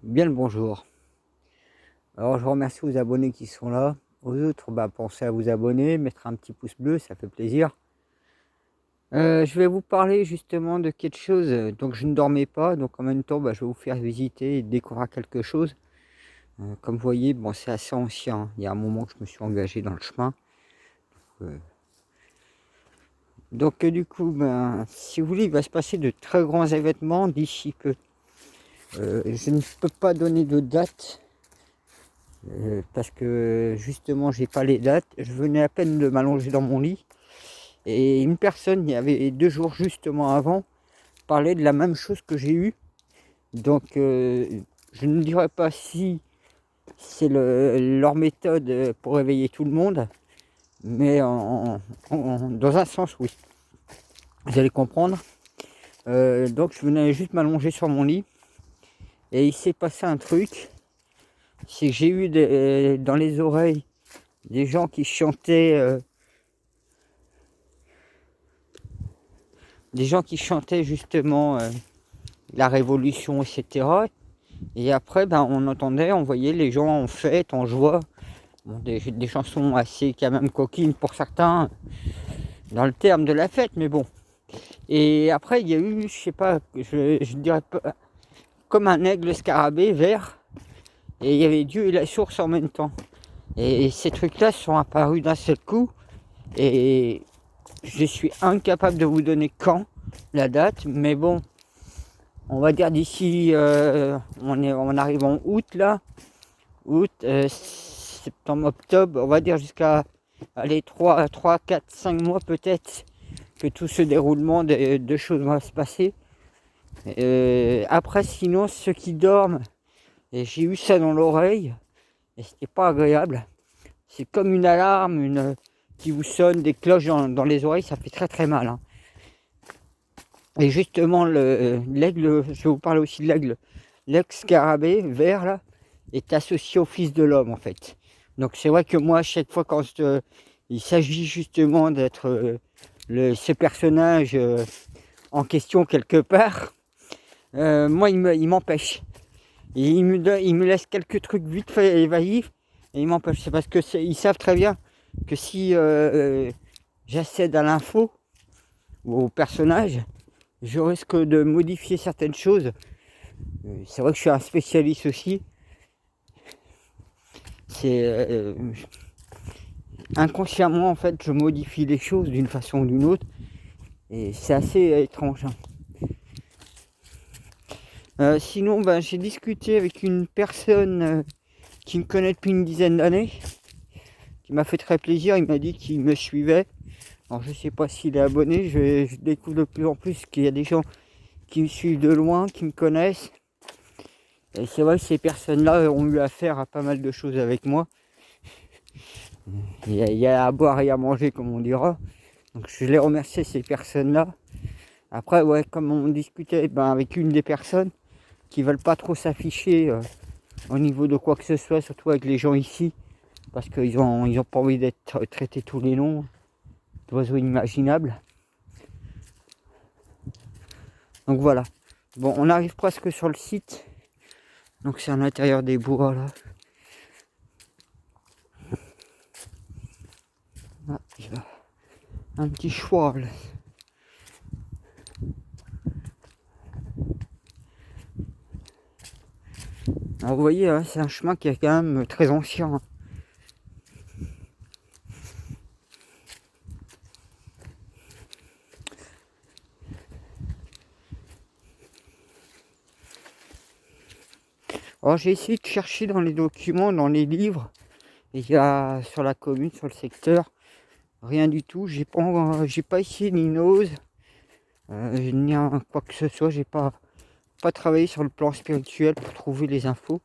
Bien le bonjour. Alors je remercie aux abonnés qui sont là. Aux autres, pensez à vous abonner, mettre un petit pouce bleu, ça fait plaisir. Je vais vous parler justement de quelque chose. Donc je ne dormais pas, donc en même temps, je vais vous faire visiter et découvrir quelque chose. Comme vous voyez, c'est assez ancien. Il y a un moment que je me suis engagé dans le chemin. Du coup, si vous voulez, il va se passer de très grands événements d'ici peu. Je ne peux pas donner de date. Parce que justement j'ai pas les dates, je venais à peine de m'allonger dans mon lit et une personne, il y avait 2 jours justement avant, parlait de la même chose que j'ai eu. Je ne dirais pas si c'est leur méthode pour réveiller tout le monde, mais dans un sens oui, vous allez comprendre. Donc je venais juste m'allonger sur mon lit et il s'est passé un truc, c'est que j'ai eu dans les oreilles des gens qui chantaient. Des gens qui chantaient justement la révolution, etc. Et après, on entendait, on voyait les gens en fête, en joie. Des chansons assez quand même coquines pour certains, dans le terme de la fête, mais bon. Et après, il y a eu, je sais pas, je dirais pas, comme un aigle scarabée vert. Et il y avait Dieu et la source en même temps. Et ces trucs-là sont apparus d'un seul coup. Et je suis incapable de vous donner quand, la date, mais bon, on va dire d'ici, on arrive en août là, septembre, octobre, on va dire jusqu'à 3, 4, 5 mois peut-être que tout ce déroulement de choses va se passer. Après sinon ceux qui dorment, et j'ai eu ça dans l'oreille, et c'était pas agréable, c'est comme une alarme, qui vous sonne, des cloches dans les oreilles, ça fait très très mal, hein. Et justement l'aigle, je vais vous parler aussi de l'aigle scarabée vert là, est associé au Fils de l'homme en fait. Donc c'est vrai que moi, à chaque fois quand il s'agit justement d'être ce personnage en question quelque part, moi il m'empêche. Et il me laisse quelques trucs vite fait évasifs et il m'empêche. C'est parce que ils savent très bien que si j'accède à l'info ou au personnage, je risque de modifier certaines choses. C'est vrai que je suis un spécialiste aussi. C'est inconsciemment en fait, je modifie les choses d'une façon ou d'une autre, et c'est assez étrange, hein. Sinon, j'ai discuté avec une personne qui me connaît depuis une dizaine d'années, qui m'a fait très plaisir. Il m'a dit qu'il me suivait. Alors je sais pas s'il est abonné, je découvre de plus en plus qu'il y a des gens qui me suivent de loin, qui me connaissent. Et c'est vrai que ces personnes-là ont eu affaire à pas mal de choses avec moi. Il y a à boire et à manger, comme on dira. Donc je les remercie, ces personnes-là. Après, ouais, comme on discutait avec une des personnes qui veulent pas trop s'afficher au niveau de quoi que ce soit, surtout avec les gens ici, parce qu'ils ont pas envie d'être traités tous les noms d'oiseaux inimaginables. Donc voilà. Bon, on arrive presque sur le site. Donc c'est à l'intérieur des bois là. Ah, il y a un petit choix là. Alors vous voyez, hein, c'est un chemin qui est quand même très ancien, hein. Alors j'ai essayé de chercher dans les documents, dans les livres, et il y a sur la commune, sur le secteur, rien du tout. J'ai pas essayé ni n'ose, ni quoi que ce soit. J'ai pas travaillé sur le plan spirituel pour trouver les infos.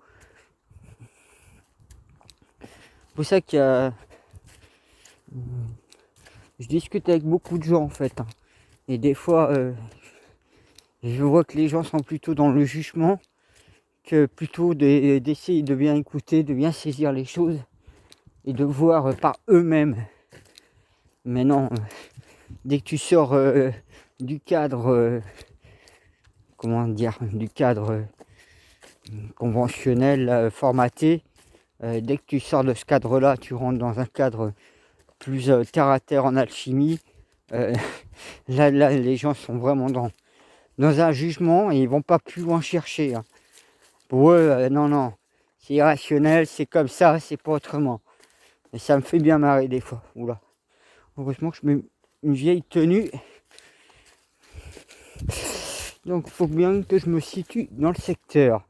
C'est pour ça qu'il y a, je discute avec beaucoup de gens en fait, hein. Et des fois, je vois que les gens sont plutôt dans le jugement que plutôt d'essayer de bien écouter, de bien saisir les choses et de voir par eux-mêmes. Mais non, dès que tu sors du cadre, comment dire, du cadre conventionnel, formaté. Dès que tu sors de ce cadre-là, tu rentres dans un cadre plus terre à terre en alchimie. Là, les gens sont vraiment dans un jugement et ils vont pas plus loin chercher. Hein. Pour eux, non, c'est irrationnel, c'est comme ça, c'est pas autrement. Et ça me fait bien marrer des fois. Oula. Heureusement que je mets une vieille tenue. Donc il faut bien que je me situe dans le secteur.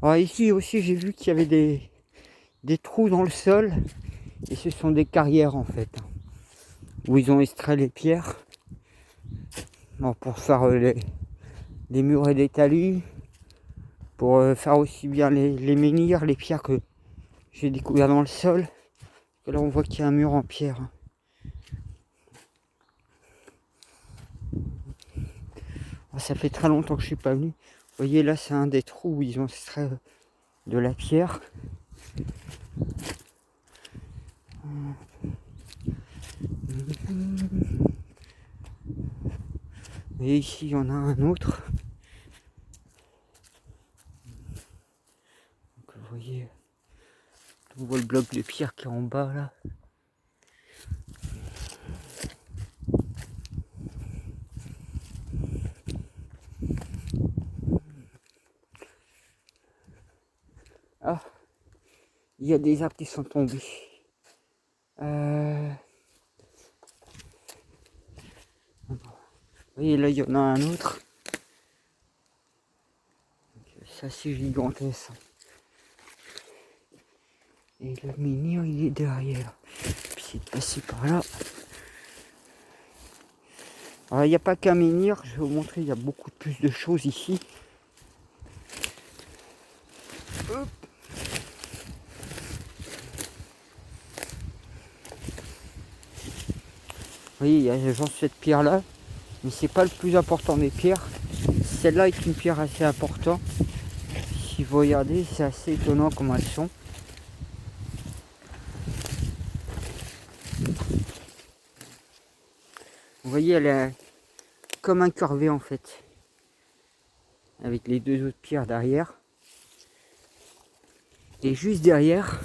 Alors ici aussi j'ai vu qu'il y avait des trous dans le sol. Et ce sont des carrières en fait. Où ils ont extrait les pierres. Bon, pour faire les murs et les talus. Pour faire aussi bien les menhirs, les pierres que j'ai découvert dans le sol. Que là on voit qu'il y a un mur en pierre. Ça fait très longtemps que je suis pas venu. Vous voyez là c'est un des trous où ils ont extrait de la pierre. Et ici il y en a un autre. Donc vous voyez, on voit le bloc de pierre qui est en bas là. Ah, il y a des arbres qui sont tombés. Vous voyez là il y en a un autre. Ça c'est gigantesque. Et le menhir il est derrière. Puis c'est de passer par là. Alors il n'y a pas qu'un menhir, je vais vous montrer, il y a beaucoup plus de choses ici. Hop. Vous voyez, il y a genre cette pierre là, mais c'est pas le plus important des pierres. Celle-là est une pierre assez importante. Si vous regardez, c'est assez étonnant comment elles sont. Vous voyez, elle est comme incurvée en fait, avec les deux autres pierres derrière. Et juste derrière,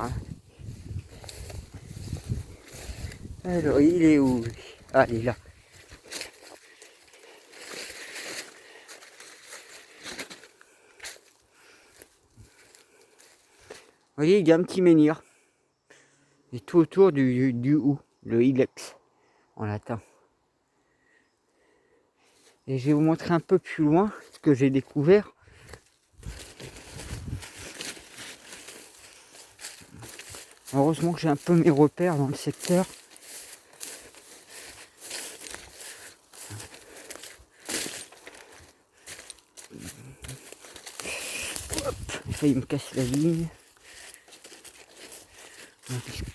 hein. Alors il est où? Ah, il est là. Vous voyez, il y a un petit menhir. Et tout autour du ou, le ilex en latin. Et je vais vous montrer un peu plus loin ce que j'ai découvert. Heureusement que j'ai un peu mes repères dans le secteur. Hop, j'ai failli me casser la ligne.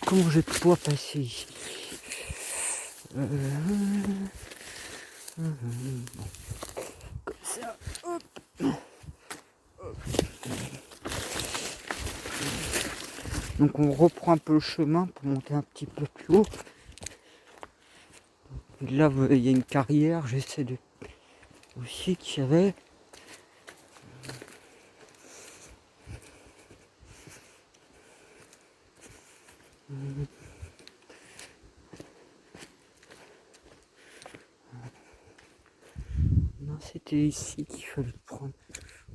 Comment je vais pouvoir passer ici? Bon. Comme ça, hop. Donc on reprend un peu le chemin pour monter un petit peu plus haut. Et là il y a une carrière, j'essaie de aussi qu'il y avait. Non, c'était ici qu'il fallait prendre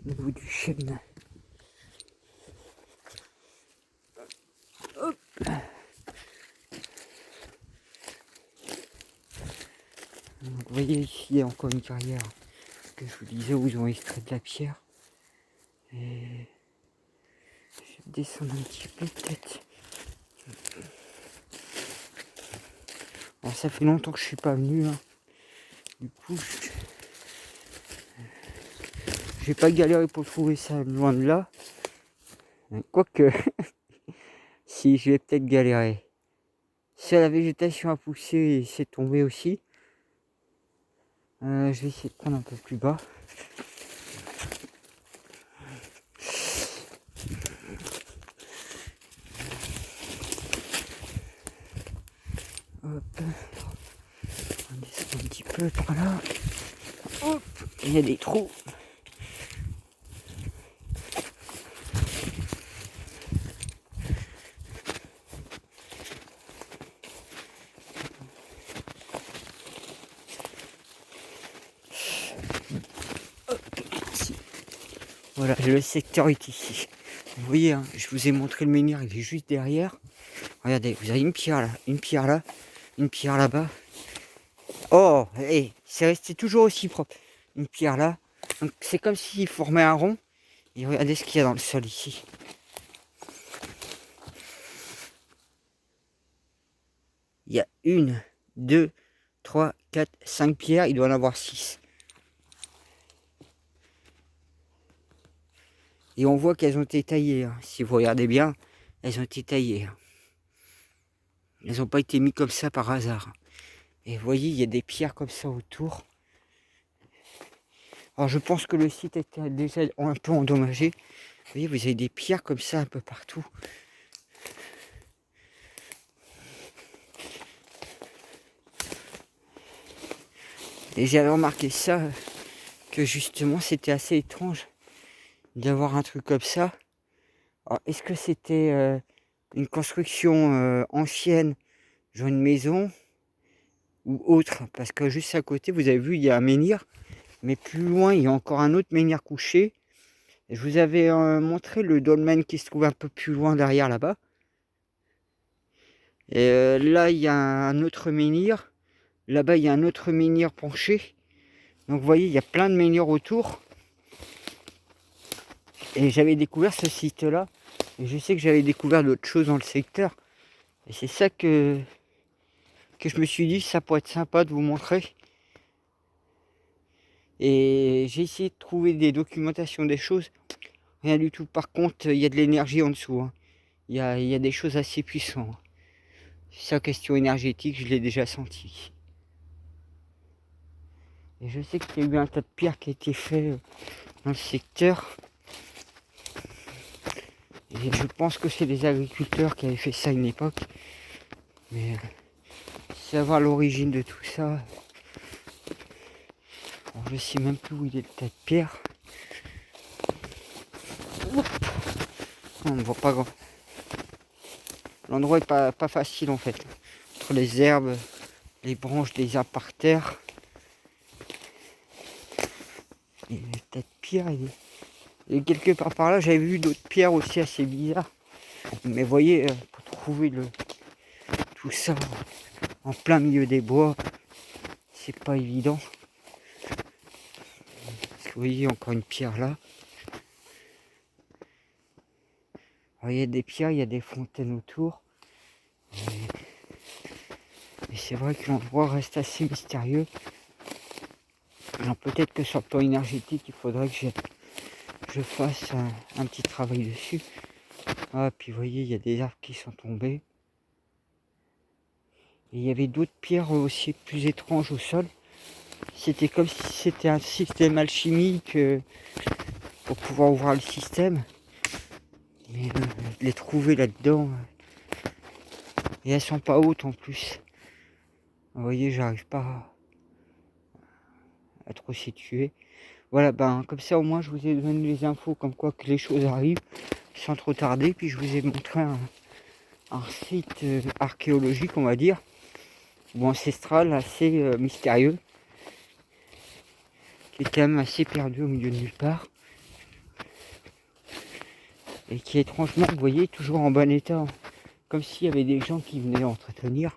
au niveau du chêne. Hop. Donc, vous voyez ici il y a encore une carrière que je vous disais où ils ont extrait de la pierre. Et je vais descendre un petit peu peut-être. Alors ça fait longtemps que je suis pas venu. Hein. Du coup, j'ai pas galéré pour trouver ça loin de là. Quoique, si je vais peut-être galérer. Si la végétation a poussé et c'est tombé aussi. Je vais essayer de prendre un peu plus bas. Hop. On descend un petit peu par là. Hop. Il y a des trous. Voilà, le secteur est ici. Vous voyez, hein, je vous ai montré le menhir, il est juste derrière. Regardez, vous avez une pierre là, une pierre là, une pierre là-bas. Oh, hey, c'est resté toujours aussi propre. Une pierre là. Donc c'est comme s'il formait un rond. Et regardez ce qu'il y a dans le sol ici. Il y a 1, 2, 3, 4, 5 pierres. Il doit en avoir 6. Et on voit qu'elles ont été taillées. Hein. Si vous regardez bien, elles ont été taillées. Hein. Elles n'ont pas été mises comme ça par hasard. Et vous voyez, il y a des pierres comme ça autour. Alors je pense que le site était déjà un peu endommagé. Vous voyez, vous avez des pierres comme ça un peu partout. Et j'avais remarqué ça, que justement c'était assez étrange d'avoir un truc comme ça. Alors est-ce que c'était une construction ancienne, genre une maison ou autre? Parce que juste à côté, vous avez vu, il y a un menhir. Mais plus loin, il y a encore un autre menhir couché. Et je vous avais montré le dolmen qui se trouve un peu plus loin derrière là-bas. Et là, il y a un autre menhir. Là-bas, il y a un autre menhir penché. Donc, vous voyez, il y a plein de menhirs autour. Et j'avais découvert ce site-là. Et je sais que j'avais découvert d'autres choses dans le secteur. Et c'est ça que je me suis dit, ça pourrait être sympa de vous montrer. Et j'ai essayé de trouver des documentations des choses. Rien du tout. Par contre, il y a de l'énergie en dessous. Hein. Il y a des choses assez puissantes. Sa question énergétique, je l'ai déjà senti. Et je sais qu'il y a eu un tas de pierres qui a été fait dans le secteur. Et je pense que c'est des agriculteurs qui avaient fait ça à une époque. Mais savoir l'origine de tout ça. Alors, je sais même plus où il est le tas de pierres. On ne voit pas grand. L'endroit est pas facile en fait. Entre les herbes, les branches des arbres par terre. Et le tas de pierres. Et quelque part par là, j'avais vu d'autres pierres aussi assez bizarres. Mais voyez, pour trouver tout ça en plein milieu des bois, c'est pas évident. Parce que vous voyez encore une pierre là. Alors, il y a des pierres, il y a des fontaines autour. Et c'est vrai que l'endroit reste assez mystérieux. Alors peut-être que sur le plan énergétique, il faudrait que je fasse un petit travail dessus. Ah, puis vous voyez, il y a des arbres qui sont tombés. Et il y avait d'autres pierres aussi plus étranges au sol. C'était comme si c'était un système alchimique pour pouvoir ouvrir le système. Mais je l'ai trouvé là-dedans. Et elles sont pas hautes en plus. Vous voyez, j'arrive pas à trop situer. Voilà, ben comme ça au moins je vous ai donné les infos comme quoi que les choses arrivent sans trop tarder. Puis je vous ai montré un site archéologique, on va dire, ou ancestral, assez mystérieux, qui est quand même assez perdu au milieu de nulle part. Et qui est étrangement, vous voyez, toujours en bon état. Comme s'il y avait des gens qui venaient l'entretenir.